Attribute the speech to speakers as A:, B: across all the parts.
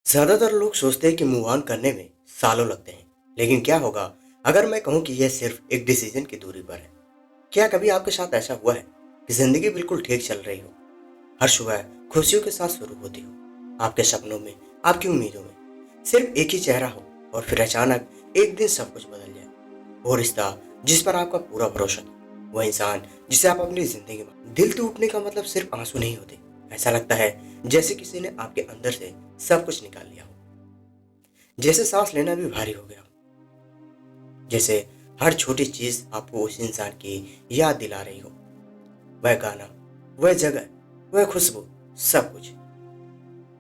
A: ज्यादातर लोग सोचते हैं कि मूव ऑन करने में सालों लगते हैं। लेकिन क्या होगा अगर मैं कहूं कि यह सिर्फ एक डिसीजन की दूरी पर है। क्या कभी आपके साथ ऐसा हुआ है कि जिंदगी बिल्कुल ठीक चल रही हो, हर सुबह खुशियों के साथ शुरू होती हो, आपके सपनों में, आपकी उम्मीदों में सिर्फ एक ही चेहरा हो, और फिर अचानक एक दिन सब कुछ बदल जाए। वो रिश्ता जिस पर आपका पूरा भरोसा था, वह इंसान जिसे आप अपनी जिंदगी में, दिल टूटने का मतलब सिर्फ आंसू नहीं होते। ऐसा लगता है जैसे किसी ने आपके अंदर से सब कुछ निकाल लिया हो, जैसे सांस लेना भी भारी हो गया हो, जैसे हर छोटी चीज आपको उस इंसान की याद दिला रही हो। वह गाना, वह जगह, वह खुशबू, सब कुछ।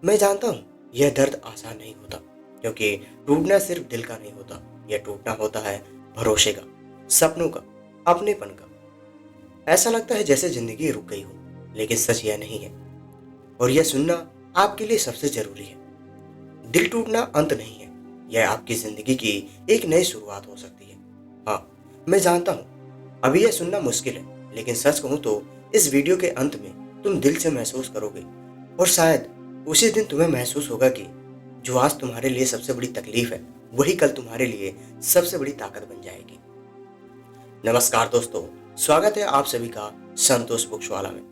A: मैं जानता हूँ यह दर्द आसान नहीं होता, क्योंकि टूटना सिर्फ दिल का नहीं होता। यह टूटना होता है भरोसे का, सपनों का, अपनेपन का। ऐसा लगता है जैसे जिंदगी रुक गई हो, लेकिन सच यह नहीं है। और यह सुनना आपके लिए सबसे जरूरी है। दिल टूटना अंत नहीं है, यह आपकी जिंदगी की एक नई शुरुआत हो सकती है। हाँ, मैं जानता हूँ अभी यह सुनना मुश्किल है, लेकिन सच कहूँ तो इस वीडियो के अंत में तुम दिल से महसूस करोगे, और शायद उसी दिन तुम्हें महसूस होगा कि जो आज तुम्हारे लिए सबसे बड़ी तकलीफ है, वही कल तुम्हारे लिए सबसे बड़ी ताकत बन जाएगी। नमस्कार दोस्तों, स्वागत है आप सभी का संतोष बुक्सवाला में।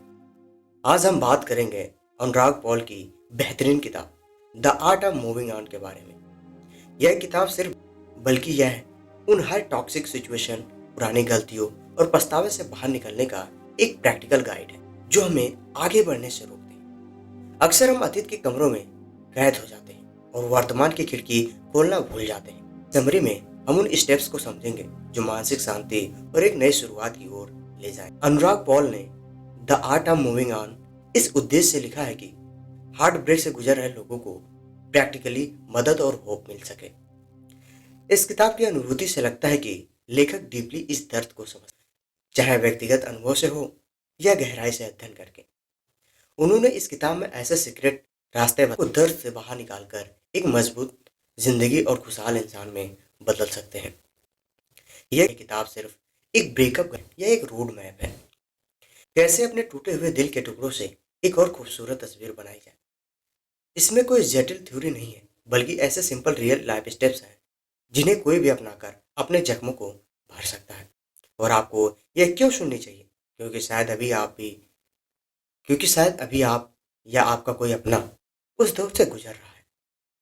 A: आज हम बात करेंगे अनुराग पॉल की बेहतरीन किताब the art of moving on के बारे में। यह किताब सिर्फ, बल्कि यह है उन हर टॉक्सिक सिचुएशन, पुरानी गलतियों और पछतावे से बाहर निकलने का एक प्रैक्टिकल गाइड है, जो हमें आगे बढ़ने से रोकते हैं। अक्सर हम अतीत के कमरों में कैद हो जाते हैं और वर्तमान की खिड़की खोलना भूल जाते हैं। समरी में हम उन स्टेप्स को समझेंगे जो मानसिक शांति और एक नई शुरुआत की ओर ले जाएं। अनुराग पॉल ने the art of moving on इस उद्देश्य से लिखा है कि हार्ट ब्रेक से गुजर रहे लोगों को प्रैक्टिकली मदद और होप मिल सके। इस किताब की अनुभूति से लगता है कि लेखक डीपली इस दर्द को समझ, चाहे व्यक्तिगत अनुभव से हो या गहराई से अध्ययन करके। उन्होंने इस किताब में ऐसे सीक्रेट रास्ते को दर्द से बाहर निकालकर एक मजबूत जिंदगी और खुशहाल इंसान में बदल सकते हैं। यह किताब सिर्फ एक ब्रेकअप या एक रोड मैप है, कैसे अपने टूटे हुए दिल के टुकड़ों से एक और खूबसूरत तस्वीर बनाई जाए। इसमें कोई जटिल थ्योरी नहीं है, बल्कि ऐसे सिंपल रियल लाइफ स्टेप्स हैं जिन्हें कोई भी अपनाकर अपने जख्मों को भर सकता है। और आपको यह क्यों सुननी चाहिए? क्योंकि शायद अभी आप या आपका कोई अपना उस दौर से गुजर रहा है,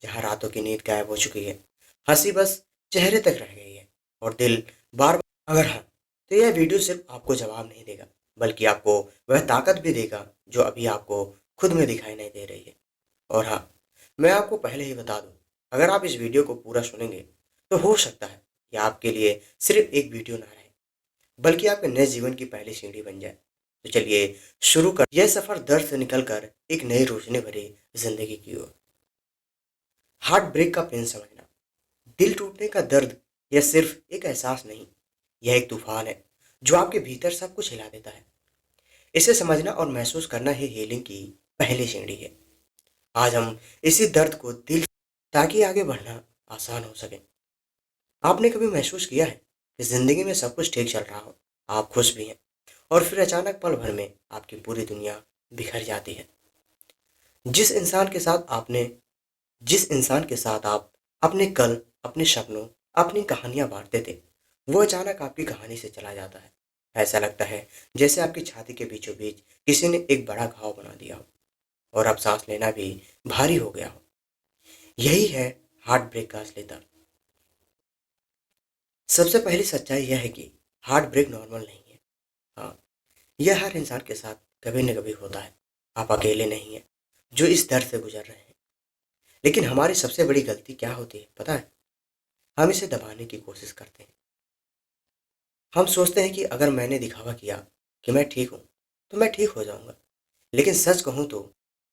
A: जहाँ रातों की नींद गायब हो चुकी है, हंसी बस चेहरे तक रह गई है, और दिल बार बार। अगर हाँ, तो यह वीडियो सिर्फ आपको जवाब नहीं देगा, बल्कि आपको वह ताकत भी देगा जो अभी आपको खुद में दिखाई नहीं दे रही है। और हाँ, मैं आपको पहले ही बता दूं, अगर आप इस वीडियो को पूरा सुनेंगे तो हो सकता है यह आपके लिए सिर्फ एक वीडियो ना रहे, बल्कि आपके नए जीवन की पहली सीढ़ी बन जाए। तो चलिए शुरू कर यह सफर दर्द से निकलकर एक नई रोशनी भरी जिंदगी की ओर। हार्ट ब्रेक का पेन समझना, दिल टूटने का दर्द, यह सिर्फ एक एहसास नहीं, यह एक तूफान है जो आपके भीतर सब कुछ हिला देता है। इसे समझना और महसूस करना ही हीलिंग की पहली सीढ़ी है। आज हम इसी दर्द को दिल, ताकि आगे बढ़ना आसान हो सके। आपने कभी महसूस किया है कि जिंदगी में सब कुछ ठीक चल रहा हो, आप खुश भी हैं, और फिर अचानक पल भर में आपकी पूरी दुनिया बिखर जाती है। जिस इंसान के साथ आपने जिस इंसान के साथ आप अपने कल, अपने सपनों, अपनी कहानियां बांटते थे, वो अचानक आपकी कहानी से चला जाता है। ऐसा लगता है जैसे आपकी छाती के बीचों बीच किसी ने एक बड़ा घाव बना दिया हो, और अब सांस लेना भी भारी हो गया हो। यही है हार्ट ब्रेक का असली दर्द। सबसे पहली सच्चाई यह है कि हार्ट ब्रेक नॉर्मल नहीं है। हाँ, यह हर इंसान के साथ कभी न कभी होता है। आप अकेले नहीं हैं जो इस दर्द से गुजर रहे हैं। लेकिन हमारी सबसे बड़ी गलती क्या होती है पता है? हम इसे दबाने की कोशिश करते हैं। हम सोचते हैं कि अगर मैंने दिखावा किया कि मैं ठीक हूँ, तो मैं ठीक हो जाऊंगा। लेकिन सच कहूँ तो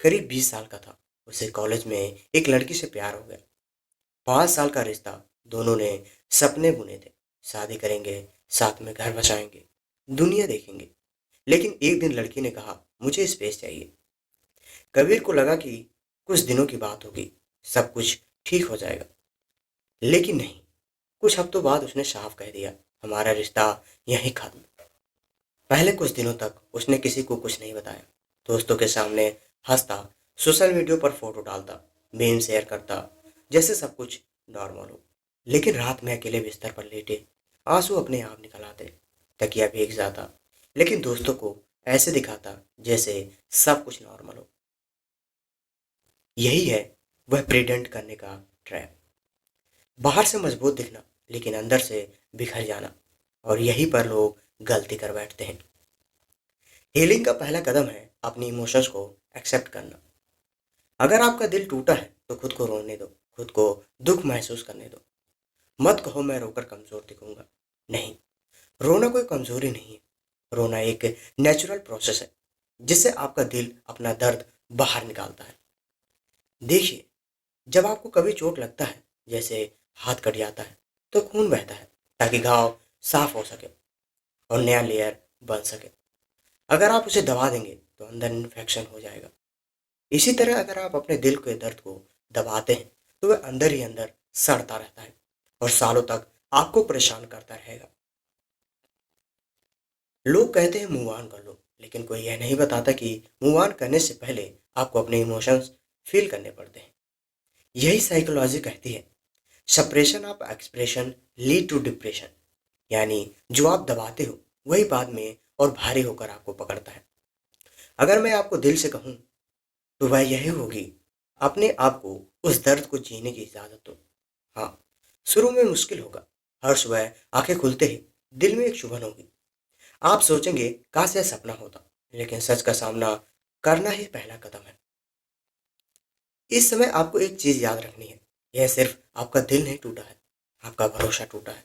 A: करीब 20 साल का था, उसे कॉलेज में एक लड़की से प्यार हो गया। 5 साल का रिश्ता, दोनों ने सपने बुने थे, शादी करेंगे, साथ में घर बसाएंगे, दुनिया देखेंगे। लेकिन एक दिन लड़की ने कहा, मुझे स्पेस चाहिए। कबीर को लगा कि कुछ दिनों की बात होगी, सब कुछ ठीक हो जाएगा। लेकिन नहीं, कुछ हफ्तों बाद उसने साफ कह दिया, हमारा रिश्ता यहीं खत्म। पहले कुछ दिनों तक उसने किसी को कुछ नहीं बताया, दोस्तों के सामने हंसता, सोशल मीडिया पर फोटो डालता, मीम शेयर करता, जैसे सब कुछ नॉर्मल हो। लेकिन रात में अकेले बिस्तर पर लेटे आंसू अपने आप निकल आते, तकिया भीग जाता, लेकिन दोस्तों को ऐसे दिखाता जैसे सब कुछ नॉर्मल हो। यही है वह प्रिटेंड करने का ट्रैप। बाहर से मजबूत दिखना, लेकिन अंदर से बिखर जाना। और यहीं पर लोग गलती कर बैठते हैं। हीलिंग का पहला कदम है अपनी इमोशंस को एक्सेप्ट करना। अगर आपका दिल टूटा है तो खुद को रोने दो, खुद को दुख महसूस करने दो। मत कहो मैं रोकर कमजोर दिखूंगा। नहीं, रोना कोई कमजोरी नहीं है। रोना एक नेचुरल प्रोसेस है, जिससे आपका दिल अपना दर्द बाहर निकालता है। देखिए, जब आपको कभी चोट लगता है, जैसे हाथ कट जाता है, तो खून बहता है ताकि घाव साफ हो सके और नया लेयर बन सके। अगर आप उसे दबा देंगे तो अंदर इन्फेक्शन हो जाएगा। इसी तरह अगर आप अपने दिल के दर्द को दबाते हैं तो वह अंदर ही अंदर सड़ता रहता है और सालों तक आपको परेशान करता रहेगा। लोग कहते हैं मूव ऑन कर लो, लेकिन कोई यह नहीं बताता कि मूव ऑन करने से पहले आपको अपने इमोशंस फील करने पड़ते हैं। यही साइकोलॉजी कहती है, suppression of expression lead to depression. यानी जो आप दबाते हो वही बाद में और भारी होकर आपको पकड़ता है। अगर मैं आपको दिल से कहूँ तो वह यही होगी, अपने आप को उस दर्द को जीने की इजाजत दो। हाँ, शुरू में मुश्किल होगा। हर सुबह आंखें खुलते ही दिल में एक चुभन होगी। आप सोचेंगे काश यह सपना होता, लेकिन सच का सामना करना ही पहला कदम है। इस समय आपको एक चीज याद रखनी है, यह सिर्फ आपका दिल नहीं टूटा है, आपका भरोसा टूटा है,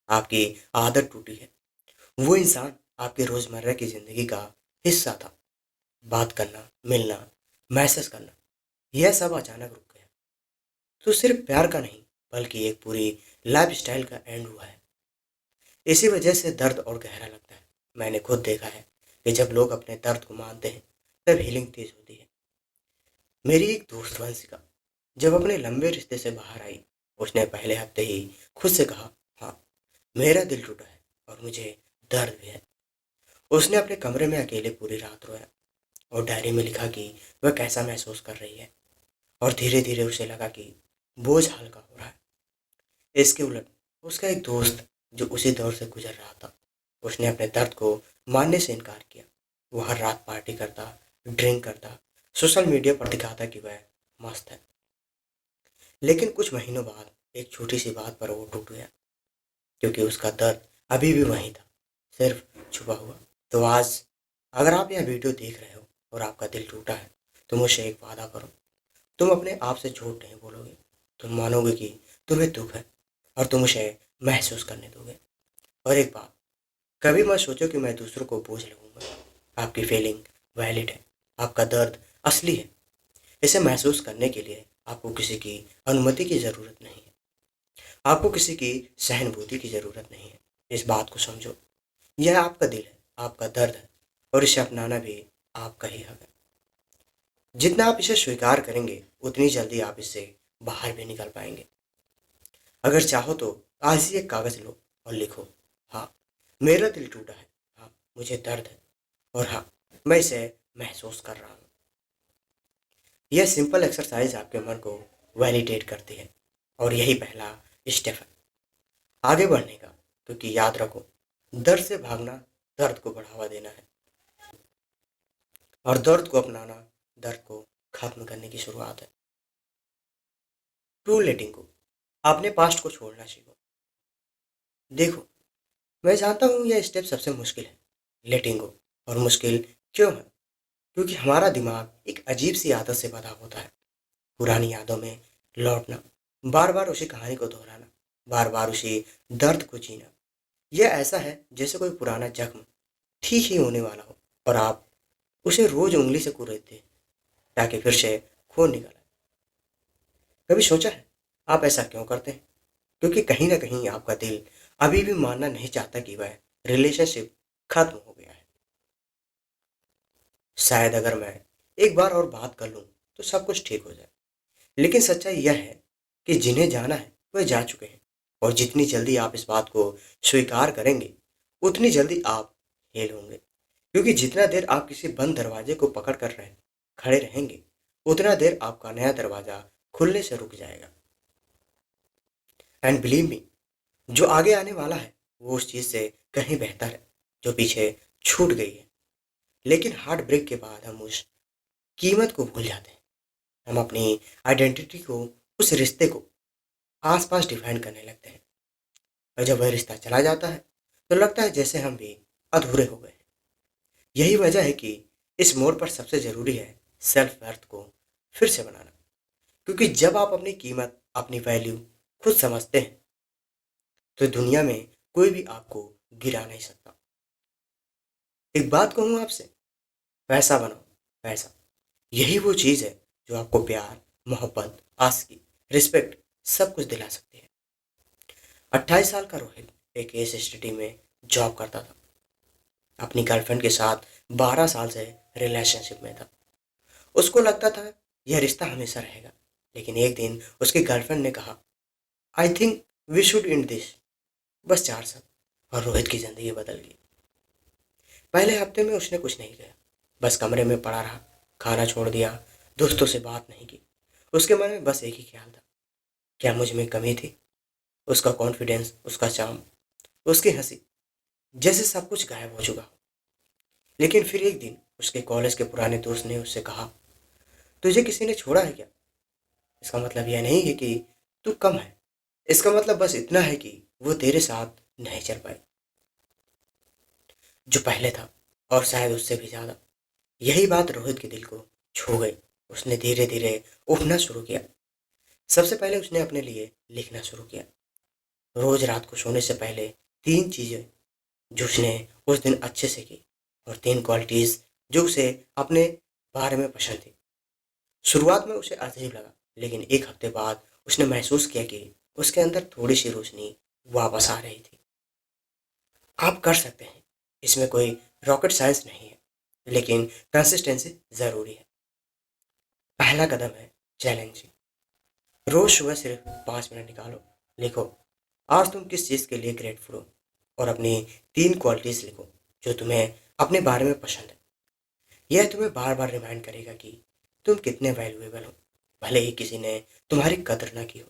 A: आपकी आदत टूटी है। वो इंसान आपके रोजमर्रा की जिंदगी का हिस्सा था। बात करना, मिलना, मैसेज करना, यह सब अचानक रुक गया। तो सिर्फ प्यार का नहीं, बल्कि एक पूरी लाइफ स्टाइल का एंड हुआ है। इसी वजह से दर्द और गहरा लगता है। मैंने खुद देखा है कि जब लोग अपने दर्द को मानते हैं तब हीलिंग तेज होती है। मेरी एक दोस्त वंशिका जब अपने लंबे रिश्ते से बाहर आई, उसने पहले हफ्ते ही खुद से कहा, हाँ, मेरा दिल टूटा है और मुझे दर्द भी है। उसने अपने कमरे में अकेले पूरी रात रोया और डायरी में लिखा कि वह कैसा महसूस कर रही है। और धीरे धीरे उसे लगा कि बोझ हल्का हो रहा है। इसके उलट उसका एक दोस्त जो उसी दौर से गुजर रहा था, उसने अपने दर्द को मानने से इनकार किया। वो हर रात पार्टी करता, ड्रिंक करता, सोशल मीडिया पर दिखाता कि वह मस्त है। लेकिन कुछ महीनों बाद एक छोटी सी बात पर वो टूट गया, क्योंकि उसका दर्द अभी भी वहीं था, सिर्फ छुपा हुआ। तो आज अगर आप यह वीडियो देख रहे हो और आपका दिल टूटा है, तो मुझसे एक वादा करो, तुम अपने आप से झूठ नहीं बोलोगे। तुम मानोगे कि तुम्हें दुख है और तुम उसे महसूस करने दोगे। और एक बात, कभी मत सोचो कि मैं दूसरों को बोझ लगूंगा। आपकी फीलिंग वैलिड है, आपका दर्द असली है। इसे महसूस करने के लिए आपको किसी की अनुमति की ज़रूरत नहीं है। आपको किसी की सहानुभूति की ज़रूरत नहीं है। इस बात को समझो, यह आपका दिल है, आपका दर्द है, और इसे अपनाना भी आपका ही हक है। जितना आप इसे स्वीकार करेंगे उतनी जल्दी आप इससे बाहर भी निकल पाएंगे। अगर चाहो तो आज ही एक कागज़ लो और लिखो, हाँ, मेरा दिल टूटा है, हाँ, मुझे दर्द है, और हाँ, मैं इसे महसूस कर रहा हूँ। यह सिंपल एक्सरसाइज आपके मन को वैलिडेट करती है और यही पहला स्टेप है आगे बढ़ने का। क्योंकि याद रखो, दर्द से भागना दर्द को बढ़ावा देना है, और दर्द को अपनाना दर्द को खत्म करने की शुरुआत है। ट्रू लेटिंग को, अपने पास्ट को छोड़ना सीखो। देखो, मैं जानता हूँ यह स्टेप सबसे मुश्किल है, लेटिंग गो। और मुश्किल क्यों है? क्योंकि हमारा दिमाग एक अजीब सी आदत से बंधा होता है, पुरानी यादों में लौटना, बार बार उसी कहानी को दोहराना, बार बार उसी दर्द को जीना। यह ऐसा है जैसे कोई पुराना जख्म ठीक ही होने वाला हो और आप उसे रोज उंगली से कुरेदते हैं ताकि फिर से खून निकल आए। कभी सोचा है आप ऐसा क्यों करते हैं? क्योंकि कहीं ना कहीं आपका दिल अभी भी मानना नहीं चाहता कि वह रिलेशनशिप खत्म हो गया है। शायद अगर मैं एक बार और बात कर लूं तो सब कुछ ठीक हो जाए। लेकिन सच्चाई यह है कि जिन्हें जाना है वह जा चुके हैं, और जितनी जल्दी आप इस बात को स्वीकार करेंगे उतनी जल्दी आप हेल होंगे। क्योंकि जितना देर आप किसी बंद दरवाजे को पकड़ कर खड़े रहेंगे, उतना देर आपका नया दरवाजा खुलने से रुक जाएगा। एंड बिलीव मी, जो आगे आने वाला है वो उस चीज़ से कहीं बेहतर है जो पीछे छूट गई है। लेकिन हार्ट ब्रेक के बाद हम उस कीमत को भूल जाते हैं। हम अपनी आइडेंटिटी को, उस रिश्ते को आस-पास डिफाइन करने लगते हैं। और जब वह रिश्ता चला जाता है तो लगता है जैसे हम भी अधूरे हो गए। यही वजह है कि इस मोड़ पर सबसे ज़रूरी है सेल्फ वर्थ को फिर से बनाना। क्योंकि जब आप अपनी कीमत, अपनी वैल्यू खुद समझते हैं तो दुनिया में कोई भी आपको गिरा नहीं सकता। एक बात कहूँ आपसे, पैसा बनाओ, पैसा यही वो चीज़ है जो आपको प्यार, मोहब्बत, आशिकी, रिस्पेक्ट सब कुछ दिला सकती है। 28 साल का रोहित एक ऐसे सिटी में जॉब करता था। अपनी गर्लफ्रेंड के साथ 12 साल से रिलेशनशिप में था। उसको लगता था यह रिश्ता हमेशा रहेगा। लेकिन एक दिन उसकी गर्लफ्रेंड ने कहा, I think we should end this. बस 4 साल और रोहित की ज़िंदगी बदल गई। पहले हफ्ते में उसने कुछ नहीं किया, बस कमरे में पड़ा रहा, खाना छोड़ दिया, दोस्तों से बात नहीं की। उसके मन में बस एक ही ख्याल था, क्या मुझ में कमी थी? उसका कॉन्फिडेंस, उसका चार्म, उसकी हंसी, जैसे सब कुछ गायब हो चुका हो। लेकिन फिर एक दिन उसके कॉलेज के पुराने दोस्त ने उससे कहा, तुझे किसी ने छोड़ा है क्या? इसका मतलब यह नहीं है कि तू कम है, इसका मतलब बस इतना है कि वो तेरे साथ नहीं चल पाई जो पहले था, और शायद उससे भी ज़्यादा। यही बात रोहित के दिल को छू गई। उसने धीरे धीरे उठना शुरू किया। सबसे पहले उसने अपने लिए लिखना शुरू किया। रोज रात को सोने से पहले 3 चीज़ें जो उसने उस दिन अच्छे से की, और 3 क्वालिटीज़ जो उसे अपने बारे में पसंद थी। शुरुआत में उसे अजीब लगा, लेकिन एक हफ्ते बाद उसने महसूस किया कि उसके अंदर थोड़ी सी रोशनी वापस आ रही थी। आप कर सकते हैं, इसमें कोई रॉकेट साइंस नहीं है, लेकिन कंसिस्टेंसी ज़रूरी है। पहला कदम है चैलेंजिंग। रोज सुबह सिर्फ 5 मिनट निकालो, लिखो आज तुम किस चीज़ के लिए ग्रेटफुल हो, और अपनी 3 क्वालिटीज़ लिखो जो तुम्हें अपने बारे में पसंद है। यह तुम्हें बार बार रिमाइंड करेगा कि तुम कितने वैल्यूएबल हो, भले ही किसी ने तुम्हारी कदर ना की हो।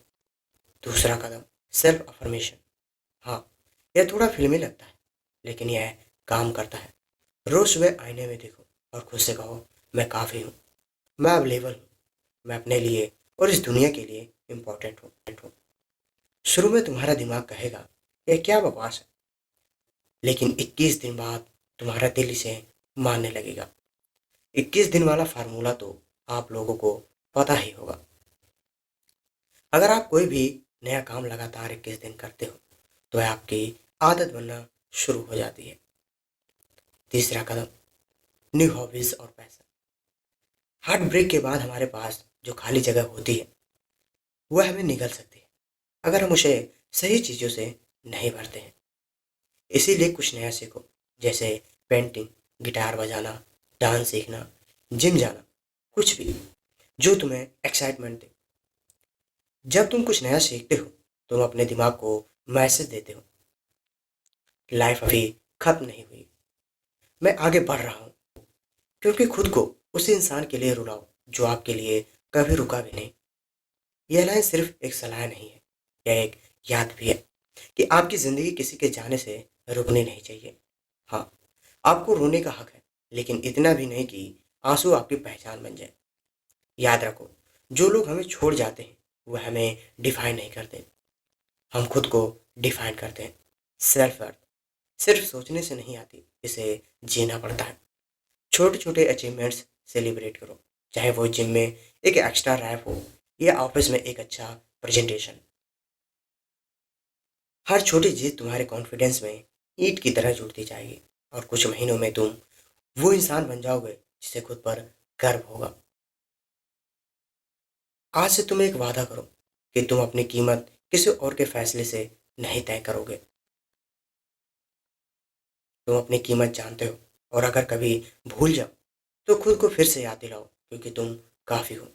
A: दूसरा कदम सेल्फ अफर्मेशन। हाँ, यह थोड़ा फिल्मी लगता है, लेकिन यह काम करता है। रोज सुबह आईने में देखो और खुद से कहो, मैं काफ़ी हूँ, मैं अवेलेबल हूँ, मैं अपने लिए और इस दुनिया के लिए इम्पोर्टेंट हूँ। शुरू में तुम्हारा दिमाग कहेगा यह क्या बकवास है, लेकिन 21 दिन बाद तुम्हारा दिल इसे मानने लगेगा। 21 दिन वाला फार्मूला तो आप लोगों को पता ही होगा। अगर आप कोई भी नया काम लगातार 21 दिन करते हो तो यह आपकी आदत बनना शुरू हो जाती है। तीसरा कदम न्यू हॉबीज और पैसा। हार्ट ब्रेक के बाद हमारे पास जो खाली जगह होती है वह हमें निगल सकती है अगर हम उसे सही चीज़ों से नहीं भरते हैं। इसीलिए कुछ नया सीखो, जैसे पेंटिंग, गिटार बजाना, डांस सीखना, जिम जाना, कुछ भी जो तुम्हें एक्साइटमेंट दे। जब तुम कुछ नया सीखते हो तुम अपने दिमाग को मैसेज देते हो, लाइफ अभी खत्म नहीं हुई, मैं आगे बढ़ रहा हूँ। क्योंकि खुद को उस इंसान के लिए रुलाओ जो आपके लिए कभी रुका भी नहीं। यह लाइन सिर्फ एक सलाह नहीं है, यह एक याद भी है कि आपकी ज़िंदगी किसी के जाने से रुकनी नहीं चाहिए। हाँ, आपको रोने का हक है, लेकिन इतना भी नहीं कि आंसू आपकी पहचान बन जाए। याद रखो, जो लोग हमें छोड़ जाते हैं वह हमें डिफाइन नहीं करते, हम खुद को डिफाइन करते हैं। सेल्फ वर्थ सिर्फ सोचने से नहीं आती, इसे जीना पड़ता है। छोटे छोटे अचीवमेंट्स सेलिब्रेट करो, चाहे वो जिम में एक एक्स्ट्रा रैप हो या ऑफिस में एक अच्छा प्रेजेंटेशन। हर छोटी जीत तुम्हारे कॉन्फिडेंस में ईंट की तरह जुड़ती जाएगी, और कुछ महीनों में तुम वो इंसान बन जाओगे जिसे खुद पर गर्व होगा। आज से तुम एक वादा करो कि तुम अपनी कीमत किसी और के फैसले से नहीं तय करोगे। तुम अपनी कीमत जानते हो, और अगर कभी भूल जाओ तो खुद को फिर से याद दिलाओ, क्योंकि तुम काफ़ी हो।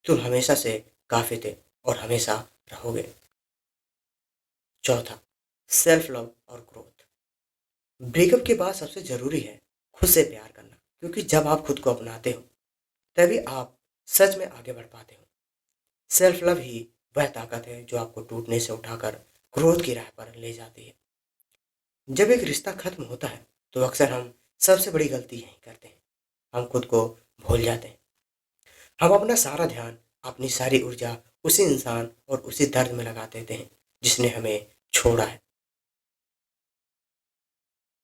A: तुम हमेशा से काफ़ी थे और हमेशा रहोगे। चौथा, सेल्फ लव और ग्रोथ। ब्रेकअप के बाद सबसे ज़रूरी है खुद से प्यार करना, क्योंकि जब आप खुद को अपनाते हो तभी आप सच में आगे बढ़ पाते हो। सेल्फ लव ही वह ताकत है जो आपको टूटने से उठाकर ग्रोथ की राह पर ले जाती है। जब एक रिश्ता खत्म होता है तो अक्सर हम सबसे बड़ी गलती यही करते हैं, हम खुद को भूल जाते हैं। हम अपना सारा ध्यान, अपनी सारी ऊर्जा उसी इंसान और उसी दर्द में लगा देते हैं जिसने हमें छोड़ा है।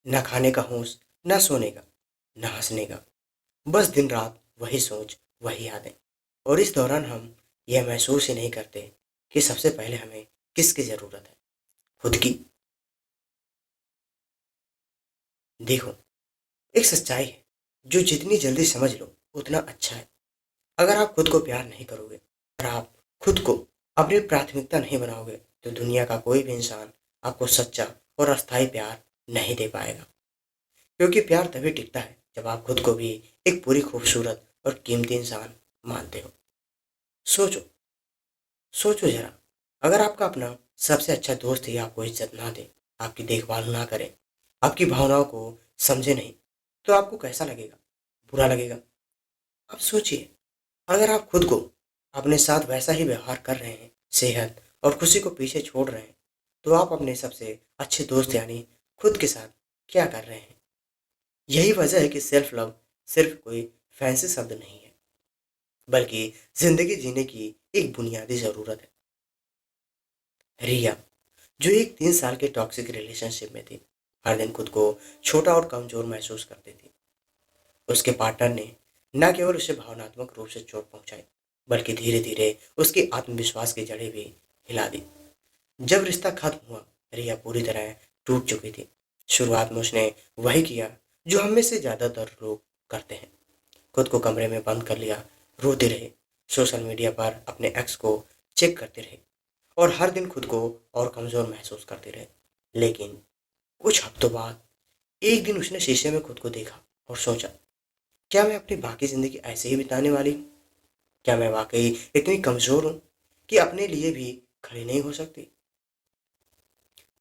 A: न खाने का होश, न सोने का, न हंसने का, बस दिन रात वही सोच, वही यादें। और इस दौरान हम यह महसूस ही नहीं करते कि सबसे पहले हमें किसकी ज़रूरत है, खुद की। देखो, एक सच्चाई है जो जितनी जल्दी समझ लो उतना अच्छा है। अगर आप खुद को प्यार नहीं करोगे और आप खुद को अपनी प्राथमिकता नहीं बनाओगे तो दुनिया का कोई भी इंसान आपको सच्चा और अस्थायी प्यार नहीं दे पाएगा। क्योंकि प्यार तभी टिकता है जब आप खुद को भी एक पूरी खूबसूरत और कीमती इंसान मानते हो। सोचो, सोचो जरा, अगर आपका अपना सबसे अच्छा दोस्त ही आपको इज्जत ना दे, आपकी देखभाल ना करे, आपकी भावनाओं को समझे नहीं, तो आपको कैसा लगेगा? बुरा लगेगा। अब सोचिए, अगर आप खुद को अपने साथ वैसा ही व्यवहार कर रहे हैं, सेहत और खुशी को पीछे छोड़ रहे हैं, तो आप अपने सबसे अच्छे दोस्त यानी खुद के साथ क्या कर रहे हैं? यही वजह है कि सेल्फ लव सिर्फ कोई फैंसी शब्द नहीं है, बल्कि जिंदगी जीने की एक बुनियादी ज़रूरत है। रिया, जो एक 3 साल के टॉक्सिक रिलेशनशिप में थी, हर दिन खुद को छोटा और कमज़ोर महसूस करती थी। उसके पार्टनर ने न केवल उसे भावनात्मक रूप से चोट पहुंचाई, बल्कि धीरे धीरे उसके आत्मविश्वास की जड़ें भी हिला दी। जब रिश्ता खत्म हुआ, रिया पूरी तरह टूट चुकी थी। शुरुआत में उसने वही किया जो हम में से ज़्यादातर लोग करते हैं, खुद को कमरे में बंद कर लिया, रोते रहे, सोशल मीडिया पर अपने एक्स को चेक करते रहे और हर दिन खुद को और कमज़ोर महसूस करते रहे। लेकिन कुछ हफ्तों बाद एक दिन उसने शीशे में खुद को देखा और सोचा, क्या मैं अपनी बाकी ज़िंदगी ऐसे ही बिताने वाली हूँ? क्या मैं वाकई इतनी कमज़ोर हूँ कि अपने लिए भी खड़ी नहीं हो सकती?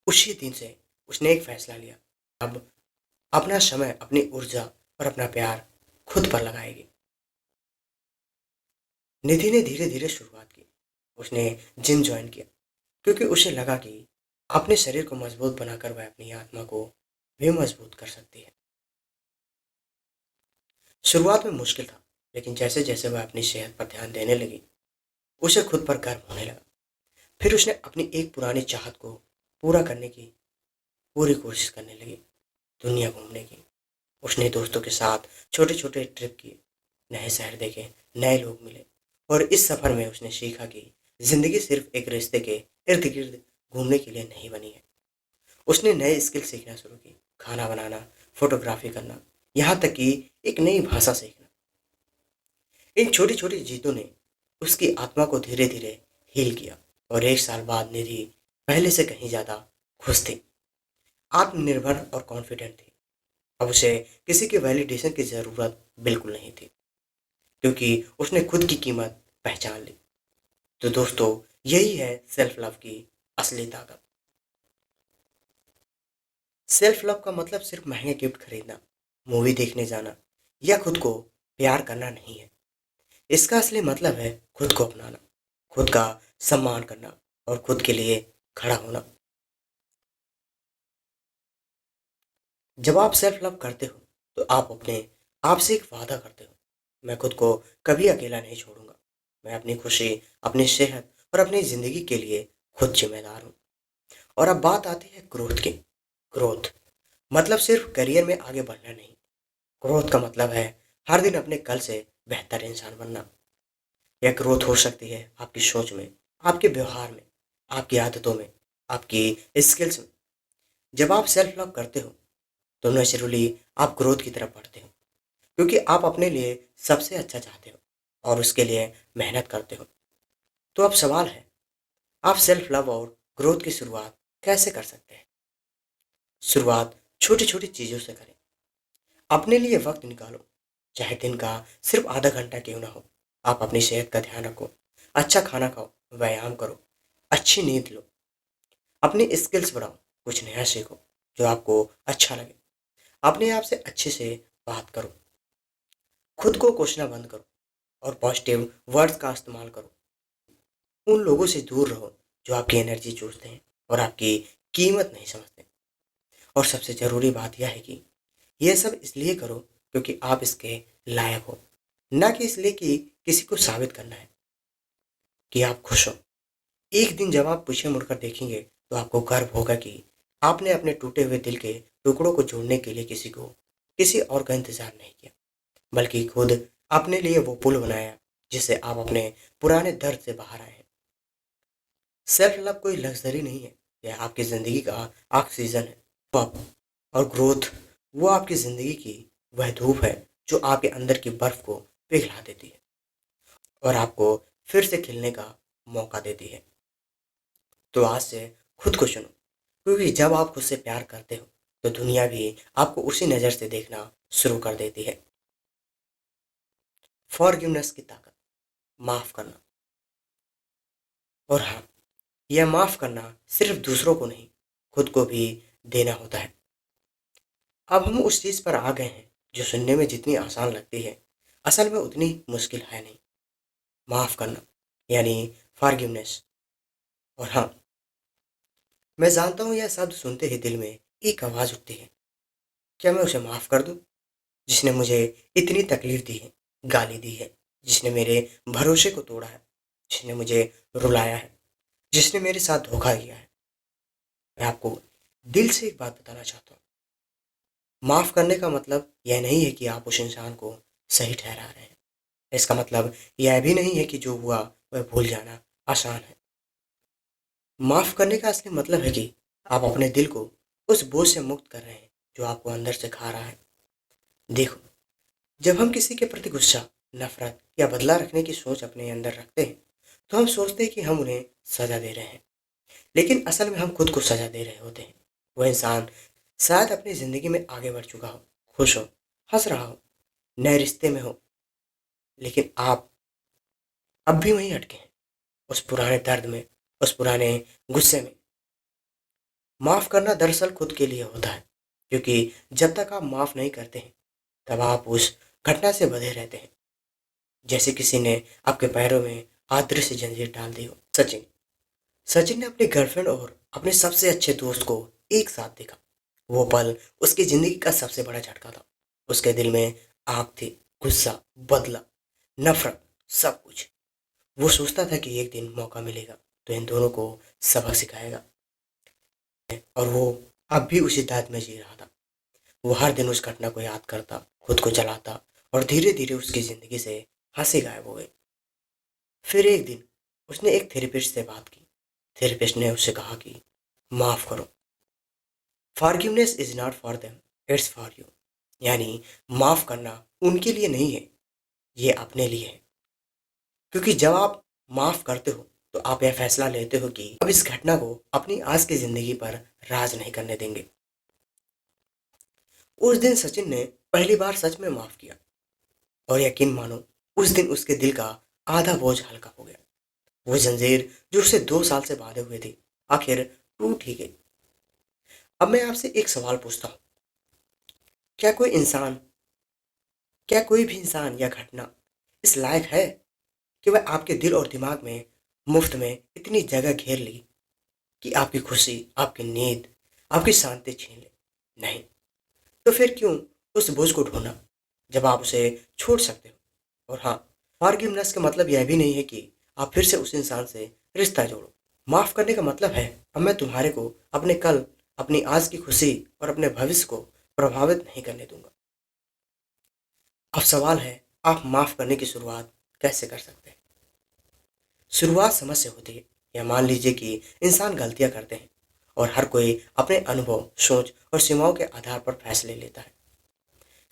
A: उसी दिन से उसने एक फैसला लिया, अब अपना समय, अपनी ऊर्जा और अपना प्यार खुद पर लगाएगी। निधि ने धीरे धीरे शुरुआत की। उसने जिम ज्वाइन किया क्योंकि उसे लगा कि अपने शरीर को मजबूत बनाकर वह अपनी आत्मा को भी मजबूत कर सकती है। शुरुआत में मुश्किल था, लेकिन जैसे जैसे वह अपनी सेहत पर ध्यान देने लगी, उसे खुद पर गर्व होने लगा। फिर उसने अपनी एक पुरानी चाहत को पूरा करने की पूरी कोशिश करने लगी, दुनिया घूमने की। उसने दोस्तों के साथ छोटे छोटे ट्रिप किए, नए शहर देखे, नए लोग मिले और इस सफ़र में उसने सीखा कि ज़िंदगी सिर्फ एक रिश्ते के इर्द गिर्द घूमने के लिए नहीं बनी है। उसने नए स्किल सीखना शुरू की, खाना बनाना, फोटोग्राफी करना, यहाँ तक कि एक नई भाषा सीखना। इन छोटी छोटी जीतों ने उसकी आत्मा को धीरे धीरे हील किया और 1 साल बाद निधि पहले से कहीं ज़्यादा खुश थी, आत्मनिर्भर और कॉन्फिडेंट थी। अब उसे किसी के वैलिडेशन की ज़रूरत बिल्कुल नहीं थी, क्योंकि उसने खुद की कीमत पहचान ली। तो दोस्तों, यही है सेल्फ लव की असली ताकत। सेल्फ लव का मतलब सिर्फ महंगे गिफ्ट खरीदना, मूवी देखने जाना या खुद को प्यार करना नहीं है। इसका असली मतलब है खुद को अपनाना, खुद का सम्मान करना और खुद के लिए खड़ा होना। जब आप सेल्फ लव करते हो तो आप अपने आप से एक वादा करते हो, मैं खुद को कभी अकेला नहीं छोड़ूंगा। मैं अपनी खुशी, अपनी सेहत और अपनी ज़िंदगी के लिए खुद जिम्मेदार हूँ। और अब बात आती है ग्रोथ की। ग्रोथ मतलब सिर्फ करियर में आगे बढ़ना नहीं। ग्रोथ का मतलब है हर दिन अपने कल से बेहतर इंसान बनना। यह ग्रोथ हो सकती है आपकी सोच में, आपके व्यवहार में, आपकी आदतों में, आपकी स्किल्स में। जब आप सेल्फ लव करते हो तो नेचुरली आप ग्रोथ की तरफ बढ़ते हो, क्योंकि आप अपने लिए सबसे अच्छा चाहते हो और उसके लिए मेहनत करते हो। तो अब सवाल है, आप सेल्फ लव और ग्रोथ की शुरुआत कैसे कर सकते हैं? शुरुआत छोटी छोटी चीज़ों से करें। अपने लिए वक्त निकालो, चाहे दिन का सिर्फ आधा घंटा क्यों ना हो। आप अपनी सेहत का ध्यान रखो, अच्छा खाना खाओ, व्यायाम करो, अच्छी नींद लो, अपनी स्किल्स बढ़ाओ, कुछ नया सीखो जो आपको अच्छा लगे। अपने आप से अच्छे से बात करो, खुद को कोसना बंद करो और पॉजिटिव वर्ड्स का इस्तेमाल करो। उन लोगों से दूर रहो जो आपकी एनर्जी चूसते हैं और आपकी कीमत नहीं समझते। और सबसे ज़रूरी बात यह है कि यह सब इसलिए करो क्योंकि आप इसके लायक हो, ना कि इसलिए कि किसी को साबित करना है कि आप खुश हो। एक दिन जब आप पीछे मुड़कर देखेंगे तो आपको गर्व होगा कि आपने अपने टूटे हुए दिल के टुकड़ों को जोड़ने के लिए किसी और का इंतजार नहीं किया, बल्कि खुद अपने लिए वो पुल बनाया जिससे आप अपने पुराने दर्द से बाहर आए हैं। सेल्फ लव कोई लग्जरी नहीं है, यह आपकी ज़िंदगी का ऑक्सीजन है। पप और ग्रोथ वो आपकी ज़िंदगी की वह धूप है जो आपके अंदर की बर्फ को पिघला देती है और आपको फिर से खिलने का मौका देती है। तो आज से खुद को चुनो, क्योंकि जब आप खुद से प्यार करते हो तो दुनिया भी आपको उसी नज़र से देखना शुरू कर देती है। फॉरगिवनेस की ताकत, माफ़ करना। और हाँ, यह माफ़ करना सिर्फ दूसरों को नहीं, खुद को भी देना होता है। अब हम उस चीज़ पर आ गए हैं जो सुनने में जितनी आसान लगती है, असल में उतनी मुश्किल है नहीं। माफ़ करना यानी फॉरगिवनेस। और हाँ, मैं जानता हूँ यह शब्द सुनते ही दिल में एक आवाज़ उठती है, क्या मैं उसे माफ़ कर दूँ जिसने मुझे इतनी तकलीफ दी है, गाली दी है, जिसने मेरे भरोसे को तोड़ा है, जिसने मुझे रुलाया है, जिसने मेरे साथ धोखा किया है। मैं आपको दिल से एक बात बताना चाहता हूँ, माफ़ करने का मतलब यह नहीं है कि आप उस इंसान को सही ठहरा रहे हैं। इसका मतलब यह भी नहीं है कि जो हुआ वह भूल जाना आसान है। माफ़ करने का असली मतलब है कि आप अपने दिल को उस बोझ से मुक्त कर रहे हैं जो आपको अंदर से खा रहा है। देखो, जब हम किसी के प्रति गुस्सा, नफरत या बदला रखने की सोच अपने अंदर रखते हैं, तो हम सोचते हैं कि हम उन्हें सजा दे रहे हैं, लेकिन असल में हम खुद को सजा दे रहे होते हैं। वह इंसान शायद अपनी ज़िंदगी में आगे बढ़ चुका हो, खुश हो, हंस रहा हो, नए रिश्ते में हो, लेकिन आप अब भी वहीं अटके हैं, उस पुराने दर्द में, उस पुराने गुस्से में। माफ़ करना दरअसल खुद के लिए होता है, क्योंकि जब तक आप माफ़ नहीं करते हैं, तब आप उस घटना से बंधे रहते हैं, जैसे किसी ने आपके पैरों में अदृश्य जंजीर डाल दी हो। सचिन सचिन ने अपनी गर्लफ्रेंड और अपने सबसे अच्छे दोस्त को एक साथ देखा। वो पल उसकी जिंदगी का सबसे बड़ा झटका था। उसके दिल में आग थी, गुस्सा, बदला, नफरत, सब कुछ। वो सोचता था कि एक दिन मौका मिलेगा तो इन दोनों को सबक सिखाएगा, और वो अब भी उसी दर्द में जी रहा था। वो हर दिन उस घटना को याद करता, खुद को जलाता, और धीरे धीरे उसकी जिंदगी से हंसी गायब हो गई। फिर एक दिन उसने एक थेरेपिस्ट से बात की। थेरेपिस्ट ने उससे कहा कि माफ़ करो, forgiveness is not for them, it's for you. यानी माफ़ करना उनके लिए नहीं है, ये अपने लिए है। क्योंकि जब आप माफ़ करते हो तो आप यह फैसला लेते हो कि अब इस घटना को अपनी आज की ज़िंदगी पर राज नहीं करने देंगे। उस दिन सचिन ने पहली बार सच में माफ़ किया, और यकीन मानो, उस दिन उसके दिल का आधा बोझ हल्का हो गया। वो जंजीर जो उसे 2 साल से बांधे हुए थी, आखिर टूट ही गई। अब मैं आपसे एक सवाल पूछता हूँ, क्या कोई इंसान, क्या कोई भी इंसान या घटना इस लायक है कि वह आपके दिल और दिमाग में मुफ्त में इतनी जगह घेर ली कि आपकी खुशी, आपकी नींद, आपकी शांति छीन ले? नहीं। तो फिर क्यों उस बोझ को ढोना जब आप उसे छोड़ सकते हो? और हाँ, फॉरगिवनेस का मतलब यह भी नहीं है कि आप फिर से उस इंसान से रिश्ता जोड़ो। माफ़ करने का मतलब है, अब मैं तुम्हारे को अपने कल, अपनी आज की खुशी और अपने भविष्य को प्रभावित नहीं करने दूंगा। अब सवाल है, आप माफ़ करने की शुरुआत कैसे कर सकते हैं? शुरुआत समझ से होती है, या मान लीजिए कि इंसान गलतियां करते हैं और हर कोई अपने अनुभव, सोच और सीमाओं के आधार पर फैसले लेता है।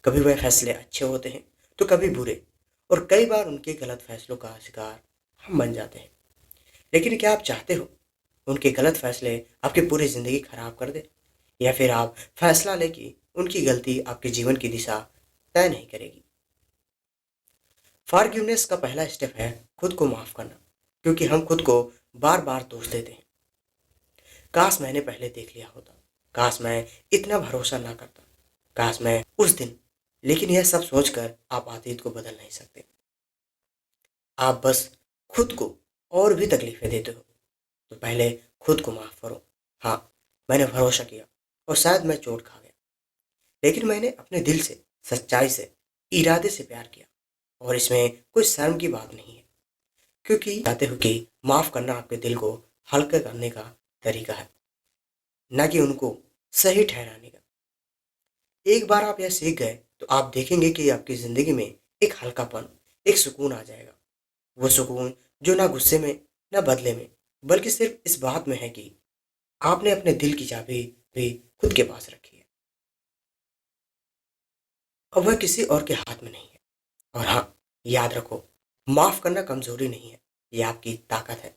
A: कभी वह फैसले अच्छे होते हैं तो कभी बुरे, और कई बार उनके गलत फैसलों का शिकार हम बन जाते हैं। लेकिन क्या आप चाहते हो उनके गलत फैसले आपकी पूरी ज़िंदगी खराब कर दे, या फिर आप फैसला लें कि उनकी गलती आपके जीवन की दिशा तय नहीं करेगी? फॉरगिवनेस का पहला स्टेप है खुद को माफ़ करना, क्योंकि हम खुद को बार बार दोष देते हैं। काश मैंने पहले देख लिया होता, काश मैं इतना भरोसा ना करता, काश मैं उस दिन। लेकिन यह सब सोचकर आप अतीत को बदल नहीं सकते। आप बस खुद को और भी तकलीफें देते हो, तो पहले खुद को माफ करो। हाँ, मैंने भरोसा किया और शायद मैं चोट खा गया, लेकिन मैंने अपने दिल से, सच्चाई से, इरादे से प्यार किया। और इसमें कोई शर्म की बात नहीं है, क्योंकि चाहते हो कि माफ करना आपके दिल को हल्का करने का तरीका है, ना कि उनको सही ठहराने का। एक बार आप यह सीख गए तो आप देखेंगे कि आपकी ज़िंदगी में एक हल्कापन, एक सुकून आ जाएगा। वो सुकून जो ना गुस्से में, ना बदले में, बल्कि सिर्फ इस बात में है कि आपने अपने दिल की चाबी भी खुद के पास रखी है और वह किसी और के हाथ में नहीं है। और हाँ, याद रखो, माफ़ करना कमज़ोरी नहीं है, ये आपकी ताकत है।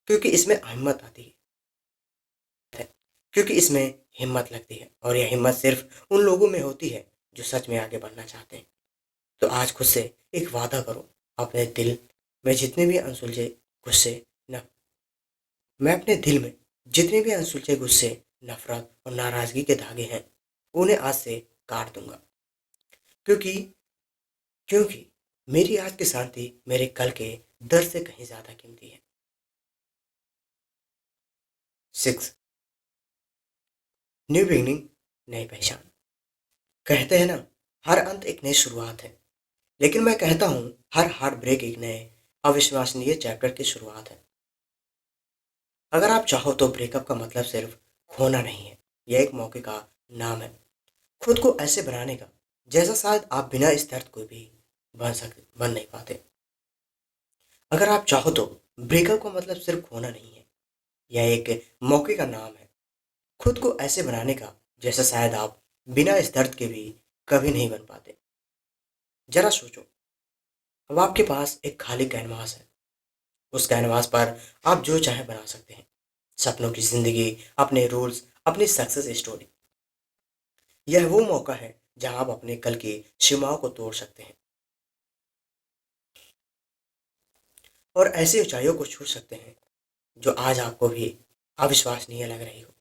A: क्योंकि इसमें हिम्मत आती है, क्योंकि इसमें हिम्मत लगती है, और यह हिम्मत सिर्फ उन लोगों में होती है जो सच में आगे बढ़ना चाहते हैं। तो आज खुद से एक वादा करो, अपने दिल में जितने भी अनसुलझे गुस्से न मैं अपने दिल में जितने भी अनसुलझे गुस्से, नफरत और नाराजगी के धागे हैं, उन्हें आज से काट दूंगा। क्योंकि क्योंकि मेरी आज की शांति मेरे कल के दर्द से कहीं ज्यादा कीमती है। 6, न्यू बिगनिंग, नई पहचान। कहते हैं ना, हर अंत एक नई शुरुआत है, लेकिन मैं कहता हूँ हर हार्ट ब्रेक एक नए अविश्वसनीय चैप्टर की शुरुआत है। अगर आप चाहो तो ब्रेकअप का मतलब सिर्फ खोना नहीं है, यह एक मौके का नाम है खुद को ऐसे बनाने का, जैसा शायद आप बिना इस दर्द को भी बन नहीं पाते। अगर आप चाहो तो ब्रेकअप का मतलब सिर्फ खोना नहीं है, यह एक मौके का नाम है खुद को ऐसे बनाने का, जैसा शायद आप बिना इस दर्द के भी कभी नहीं बन पाते। जरा सोचो, अब आपके पास एक खाली कैनवास है। उस कैनवास पर आप जो चाहे बना सकते हैं, सपनों की जिंदगी, अपने रूल्स, अपनी सक्सेस स्टोरी। यह वो मौका है जहां आप अपने कल की सीमाओं को तोड़ सकते हैं और ऐसी ऊंचाइयों को छू सकते हैं जो आज आपको भी अविश्वसनीय लग रही हो।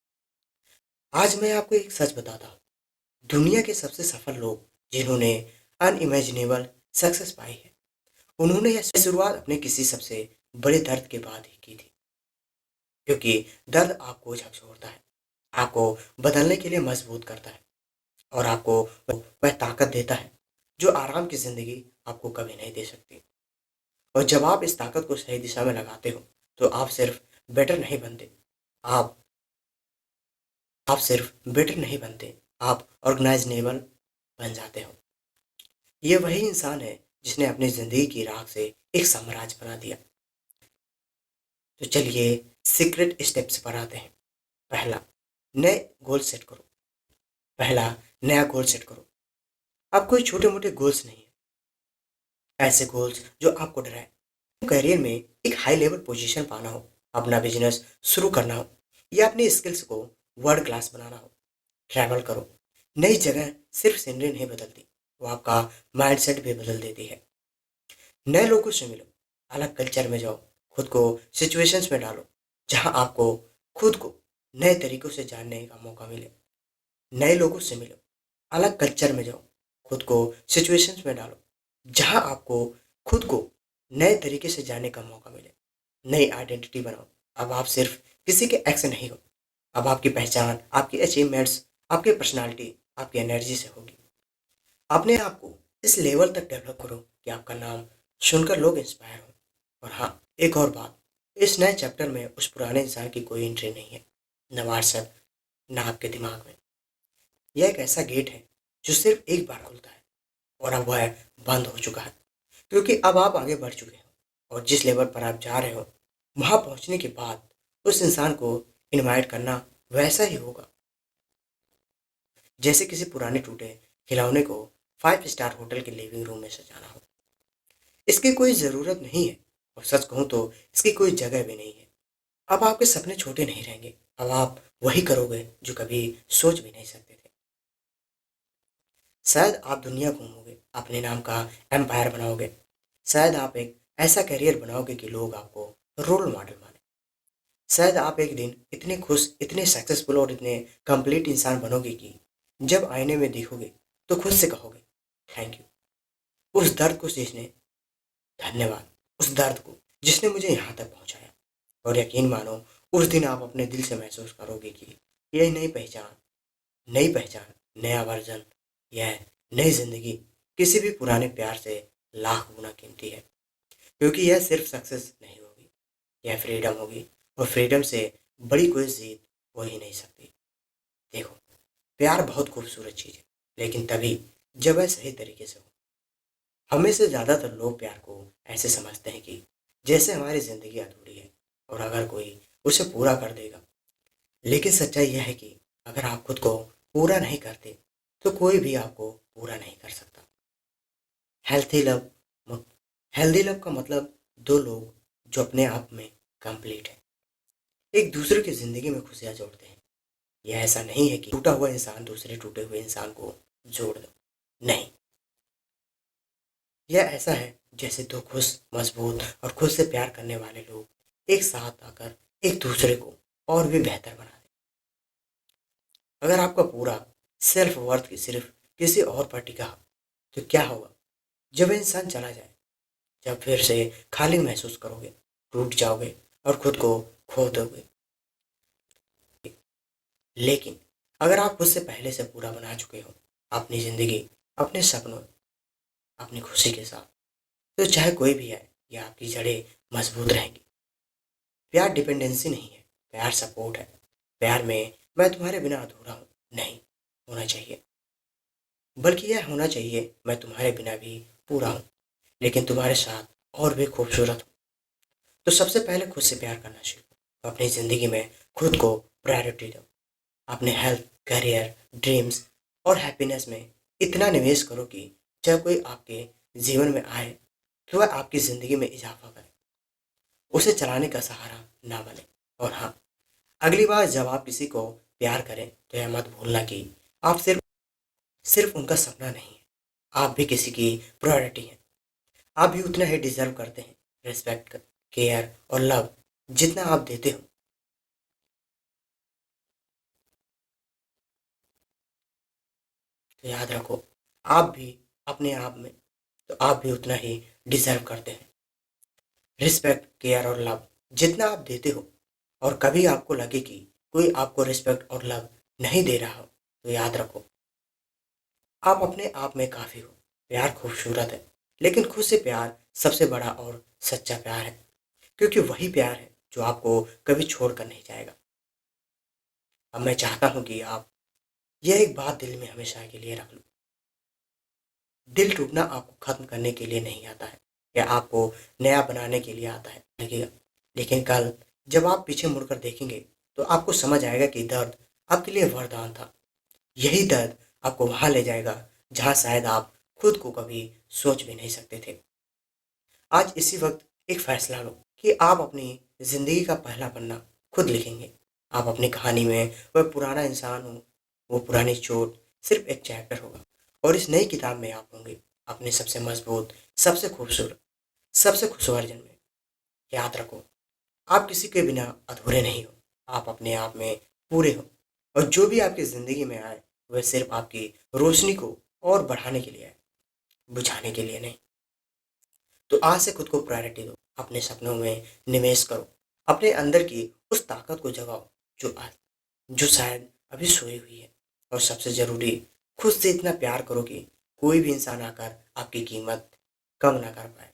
A: आज मैं आपको एक सच बताता हूँ, दुनिया के सबसे सफल लोग जिन्होंने अनइमेजिनेबल सक्सेस पाई है, उन्होंने यह शुरुआत अपने किसी सबसे बड़े दर्द के बाद ही की थी। क्योंकि दर्द आपको झकझोरता है, आपको बदलने के लिए मजबूत करता है, और आपको वह ताकत देता है जो आराम की जिंदगी आपको कभी नहीं दे सकती। और जब आप इस ताकत को सही दिशा में लगाते हो, तो आप सिर्फ बेटर नहीं बनते, आप आप सिर्फ बेटर नहीं बनते, आप ऑर्गेनाइजेबल बन जाते हो। ये वही इंसान है जिसने अपनी जिंदगी की राख से एक साम्राज्य बना दिया। तो चलिए सीक्रेट स्टेप्स पर आते हैं। पहला, नए गोल सेट करो। पहला, नया गोल सेट करो। अब कोई छोटे मोटे गोल्स नहीं है, ऐसे गोल्स जो आपको डराए। करियर में एक हाई लेवल पोजीशन पाना हो, अपना बिजनेस शुरू करना हो, या अपनी स्किल्स को वर्ल्ड क्लास बनाना हो। ट्रैवल करो। नई जगह सिर्फ सीनरी नहीं बदलती, वो आपका माइंडसेट भी बदल देती है। नए लोगों से मिलो, अलग कल्चर में जाओ, खुद को सिचुएशंस में डालो जहां आपको खुद को नए तरीकों से जानने का मौका मिले। नए लोगों से मिलो, अलग कल्चर में जाओ, खुद को सिचुएशंस में डालो जहां आपको खुद को नए तरीके से जानने का मौका मिले। नई आइडेंटिटी बनाओ। अब आप सिर्फ किसी के एक्स नहीं हो, अब आपकी पहचान, आपकी अचीवमेंट्स, आपकी पर्सनालिटी, आपकी एनर्जी से होगी। अपने आप को इस लेवल तक डेवलप करो कि आपका नाम सुनकर लोग इंस्पायर हो। और हाँ, एक और बात, इस नए चैप्टर में उस पुराने इंसान की कोई एंट्री नहीं है, न व्हाट्सएप, न आपके दिमाग में। यह एक ऐसा गेट है जो सिर्फ एक बार खुलता है, और अब वह बंद हो चुका है। क्योंकि अब आप आगे बढ़ चुके हो, और जिस लेवल पर आप जा रहे हो, वहां पहुंचने के बाद उस इंसान को इनवाइट करना वैसा ही होगा जैसे किसी पुराने टूटे खिलौने को 5 स्टार होटल के लिविंग रूम में सजाना हो। इसकी कोई ज़रूरत नहीं है, और सच कहूँ तो इसकी कोई जगह भी नहीं है। अब आपके सपने छोटे नहीं रहेंगे, अब आप वही करोगे जो कभी सोच भी नहीं सकते थे। शायद आप दुनिया घूमोगे, अपने नाम का एम्पायर बनाओगे। शायद आप एक ऐसा करियर बनाओगे कि लोग आपको रोल मॉडल माने। शायद आप एक दिन इतने खुश, इतने सक्सेसफुल और इतने कंप्लीट इंसान बनोगे कि जब आईने में देखोगे तो खुद से कहोगे, थैंक यू उस दर्द को सीखने, धन्यवाद उस दर्द को जिसने मुझे यहाँ तक पहुँचाया। और यकीन मानो, उस दिन आप अपने दिल से महसूस करोगे कि यह नई पहचान, नया वर्जन, यह नई ज़िंदगी किसी भी पुराने प्यार से लाख गुना कीमती है। क्योंकि यह सिर्फ सक्सेस नहीं होगी, यह फ्रीडम होगी, और फ्रीडम से बड़ी कोई जीत हो ही नहीं सकती। देखो, प्यार बहुत खूबसूरत चीज़ है, लेकिन तभी जब वह सही तरीके से हो। हमें से ज़्यादातर लोग प्यार को ऐसे समझते हैं कि जैसे हमारी ज़िंदगी अधूरी है और अगर कोई उसे पूरा कर देगा। लेकिन सच्चाई यह है कि अगर आप खुद को पूरा नहीं करते, तो कोई भी आपको पूरा नहीं कर सकता। हेल्थी लव हेल्दी लव का मतलब दो लोग जो अपने आप में कंप्लीट है, एक दूसरे की ज़िंदगी में खुशियाँ जोड़ते हैं। यह ऐसा नहीं है कि टूटा हुआ इंसान दूसरे टूटे हुए इंसान को जोड़ दो। नहीं, यह ऐसा है जैसे दो खुश, मजबूत और खुद से प्यार करने वाले लोग एक साथ आकर एक दूसरे को और भी बेहतर बना दें। अगर आपका पूरा सेल्फ वर्थ की सिर्फ किसी और पर टिका हो, तो क्या होगा जब इंसान चला जाए? जब फिर से खाली महसूस करोगे, टूट जाओगे और खुद को खो दोगे। लेकिन अगर आप खुद से पहले से पूरा बना चुके हो, अपनी ज़िंदगी, अपने सपनों, अपनी खुशी के साथ, तो चाहे कोई भी आए, या आपकी जड़ें मजबूत रहेंगी। प्यार डिपेंडेंसी नहीं है, प्यार सपोर्ट है। प्यार में मैं तुम्हारे बिना अधूरा हूँ नहीं होना चाहिए, बल्कि यह होना चाहिए मैं तुम्हारे बिना भी पूरा हूँ, लेकिन तुम्हारे साथ और भी खूबसूरत हूँ। तो सबसे पहले खुद से प्यार करना सीखो। अपनी ज़िंदगी में खुद को प्रायोरिटी दो। अपने हेल्थ, करियर, ड्रीम्स और हैप्पीनेस में इतना निवेश करो कि जब कोई आपके जीवन में आए, तो वह आपकी ज़िंदगी में इजाफा करे, उसे चलाने का सहारा ना बने। और हाँ, अगली बार जब आप किसी को प्यार करें, तो यह मत भूलना कि आप सिर्फ उनका सपना नहीं है, आप भी किसी की प्रायोरिटी हैं। आप भी उतना ही डिजर्व करते हैं रिस्पेक्ट, केयर और लव जितना आप देते हो। तो याद रखो, आप भी अपने आप में, तो आप भी उतना ही डिजर्व करते हैं रिस्पेक्ट, केयर और लव जितना आप देते हो। और कभी आपको लगे कि कोई आपको रिस्पेक्ट और लव नहीं दे रहा हो, तो याद रखो, आप अपने आप में काफ़ी हो। प्यार खूबसूरत है, लेकिन खुद से प्यार सबसे बड़ा और सच्चा प्यार है, क्योंकि वही प्यार है जो आपको कभी छोड़कर नहीं जाएगा। अब मैं चाहता हूँ कि आप यह एक बात दिल में हमेशा के लिए रख लो। दिल टूटना आपको ख़त्म करने के लिए नहीं आता है, या आपको नया बनाने के लिए आता है लगेगा। लेकिन कल जब आप पीछे मुड़कर देखेंगे, तो आपको समझ आएगा कि दर्द आपके लिए वरदान था। यही दर्द आपको वहाँ ले जाएगा जहाँ शायद आप खुद को कभी सोच भी नहीं सकते थे। आज इसी वक्त एक फैसला लो कि आप अपनी ज़िंदगी का पहला पन्ना खुद लिखेंगे। आप अपनी कहानी में वह पुराना इंसान हो, वो पुरानी चोट सिर्फ एक चैप्टर होगा, और इस नई किताब में आप होंगे अपने सबसे मजबूत, सबसे खूबसूरत, सबसे खुश वर्जन में। याद रखो, आप किसी के बिना अधूरे नहीं हो, आप अपने आप में पूरे हो। और जो भी आपकी ज़िंदगी में आए, वह सिर्फ आपकी रोशनी को और बढ़ाने के लिए है, बुझाने के लिए नहीं। तो आज से खुद को प्रायोरिटी दो, अपने सपनों में निवेश करो, अपने अंदर की उस ताकत को जगाओ जो शायद अभी सोई हुई है। और सबसे ज़रूरी, खुद से इतना प्यार करो कि कोई भी इंसान आकर आपकी कीमत कम ना कर पाए।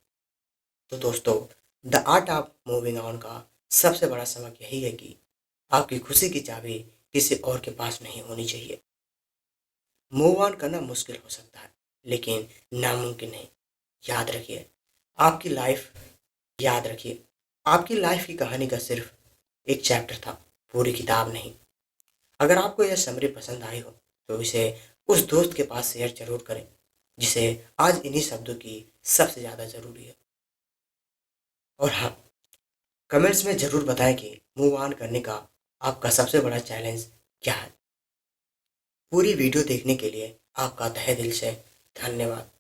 A: तो दोस्तों, the art of moving on का सबसे बड़ा सबक यही है कि आपकी खुशी की चाबी किसी और के पास नहीं होनी चाहिए। मूव ऑन करना मुश्किल हो सकता है, लेकिन नामुमकिन नहीं। याद रखिए, आपकी लाइफ याद रखिए, आपकी लाइफ की कहानी का सिर्फ एक चैप्टर था, पूरी किताब नहीं। अगर आपको यह समरी पसंद आई हो, तो इसे उस दोस्त के पास शेयर जरूर करें जिसे आज इन्हीं शब्दों की सबसे ज़्यादा ज़रूरी है। और हाँ, कमेंट्स में ज़रूर बताएं कि मूव ऑन करने का आपका सबसे बड़ा चैलेंज क्या है। पूरी वीडियो देखने के लिए आपका तहे दिल से धन्यवाद।